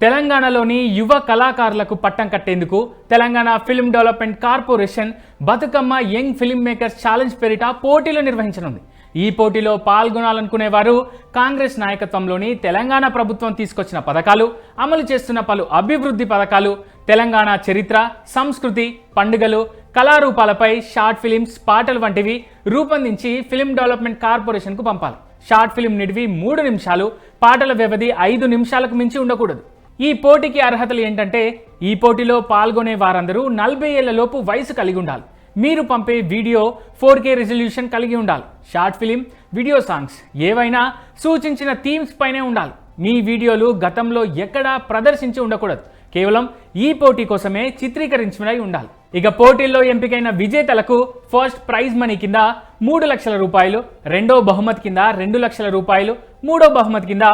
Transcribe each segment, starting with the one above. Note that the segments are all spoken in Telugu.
తెలంగాణలోని యువ కళాకారులకు పట్టం కట్టేందుకు Telangana film development corporation Bathukamma young film makers challenge పేరిట పోటీలు నిర్వహించనుంది. ఈ పోటీలో పాల్గొనాలనుకునేవారు కాంగ్రెస్ నాయకత్వంలోని తెలంగాణ ప్రభుత్వం తీసుకొచ్చిన పథకాలు, అమలు చేస్తున్న పలు అభివృద్ధి పథకాలు, తెలంగాణ చరిత్ర, సంస్కృతి, పండుగలు, కళారూపాలపై షార్ట్ ఫిలిమ్స్, పాటలు వంటివి రూపొందించి ఫిల్మ్ డెవలప్మెంట్ కార్పొరేషన్కు పంపాలి. షార్ట్ ఫిల్మ్ నిడివి 3 నిమిషాలు, పాటల వ్యవధి 5 నిమిషాలకు మించి ఉండకూడదు. ఈ పోటీకి అర్హతలు ఏంటంటే, ఈ పోటీలో పాల్గొనే వారందరూ 40 ఏళ్ల లోపు వయసు కలిగి ఉండాలి. మీరు పంపే వీడియో 4K రెజల్యూషన్ కలిగి ఉండాలి. షార్ట్ ఫిలిం, వీడియో సాంగ్స్ ఏవైనా సూచించిన థీమ్స్ పైనే ఉండాలి. మీ వీడియోలు గతంలో ఎక్కడా ప్రదర్శించి ఉండకూడదు. కేవలం ఈ పోటీ కోసమే చిత్రీకరించినవి ఉండాలి. ఇక పోటీల్లో ఎంపికైన విజేతలకు ఫస్ట్ ప్రైజ్ మనీ కింద 3 లక్షల రూపాయలు, రెండో బహుమతి కింద 2 లక్షల రూపాయలు, మూడో బహుమతి కింద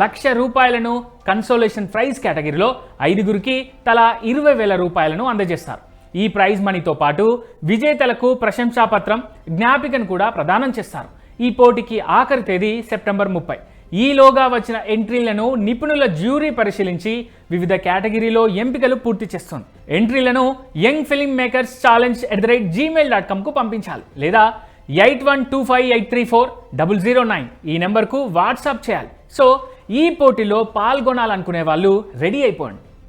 1,00,000 రూపాయలను, కన్సోలేషన్ ప్రైజ్ కేటగిరీలో 5గురికి తలా 20,000 రూపాయలను అందజేస్తారు. ఈ ప్రైజ్ మనీతో పాటు విజేతలకు ప్రశంసాపత్రం, జ్ఞాపికను కూడా ప్రదానం చేస్తారు. ఈ పోటీకి ఆఖరి తేదీ సెప్టెంబర్ 30. ఈలోగా వచ్చిన ఎంట్రీలను నిపుణుల జ్యూరీ పరిశీలించి వివిధ కేటగిరీలో ఎంపికలు పూర్తి చేస్తుంది. ఎంట్రీలను యంగ్ ఫిల్మ్ మేకర్స్ ఛాలెంజ్@gmail.com కు పంపించాలి లేదా 8125834009 ఈ నెంబర్కు వాట్సాప్ చేయాలి. సో ఈ పోటీలో పాల్గొనాలనుకునే వాళ్ళు రెడీ అయిపోండి.